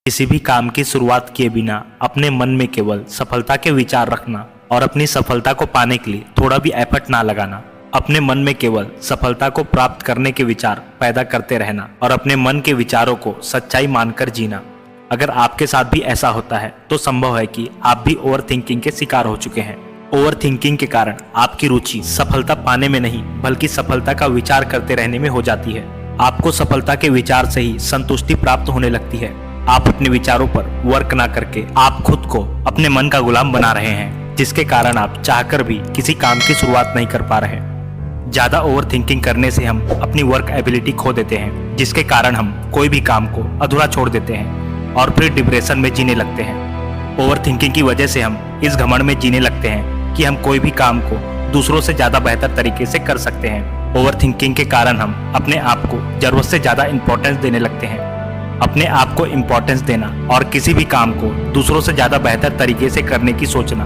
किसी भी काम की शुरुआत किए बिना अपने मन में केवल सफलता के विचार रखना और अपनी सफलता को पाने के लिए थोड़ा भी एफर्ट ना लगाना, अपने मन में केवल सफलता को प्राप्त करने के विचार पैदा करते रहना और अपने मन के विचारों को सच्चाई मानकर जीना। अगर आपके साथ भी ऐसा होता है तो संभव है कि आप भी ओवर थिंकिंग के शिकार हो चुके हैं। ओवर थिंकिंग के कारण आपकी रुचि सफलता पाने में नहीं बल्कि सफलता का विचार करते रहने में हो जाती है। आपको सफलता के विचार से ही संतुष्टि प्राप्त होने लगती है। आप अपने विचारों पर वर्क ना करके आप खुद को अपने मन का गुलाम बना रहे हैं, जिसके कारण आप चाहकर भी किसी काम की शुरुआत नहीं कर पा रहे हैं। ज्यादा ओवर थिंकिंग करने से हम अपनी वर्क एबिलिटी खो देते हैं, जिसके कारण हम कोई भी काम को अधूरा छोड़ देते हैं और फिर डिप्रेशन में जीने लगते हैं। ओवर थिंकिंग की वजह से हम इस घमंड में जीने लगते हैं कि हम कोई भी काम को दूसरों से ज्यादा बेहतर तरीके से कर सकते हैं। ओवर थिंकिंग के कारण हम अपने आप को जरूरत से ज्यादा इंपॉर्टेंस देने लगते हैं। अपने आप को इम्पोर्टेंस देना और किसी भी काम को दूसरों से ज्यादा बेहतर तरीके से करने की सोचना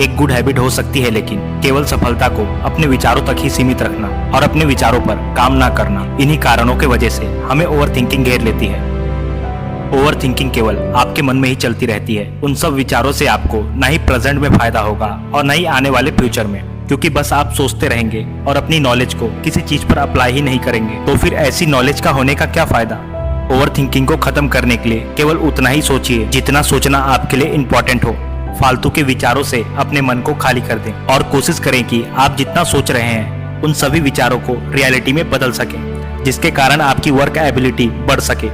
एक गुड हैबिट हो सकती है, लेकिन केवल सफलता को अपने विचारों तक ही सीमित रखना और अपने विचारों पर काम ना करना, इन्हीं कारणों के वजह से हमें ओवर थिंकिंग घेर लेती है। ओवर थिंकिंग केवल आपके मन में ही चलती रहती है। उन सब विचारों से आपको न ही प्रेजेंट में फायदा होगा और न ही आने वाले फ्यूचर में, क्योंकि बस आप सोचते रहेंगे और अपनी नॉलेज को किसी चीज पर अप्लाई ही नहीं करेंगे। तो फिर ऐसी नॉलेज का होने का क्या फायदा। ओवर थिंकिंग को खत्म करने के लिए केवल उतना ही सोचिए जितना सोचना आपके लिए इम्पोर्टेंट हो। फालतू के विचारों से अपने मन को खाली कर दें और कोशिश करें कि आप जितना सोच रहे हैं उन सभी विचारों को रियलिटी में बदल सकें, जिसके कारण आपकी वर्क एबिलिटी बढ़ सके।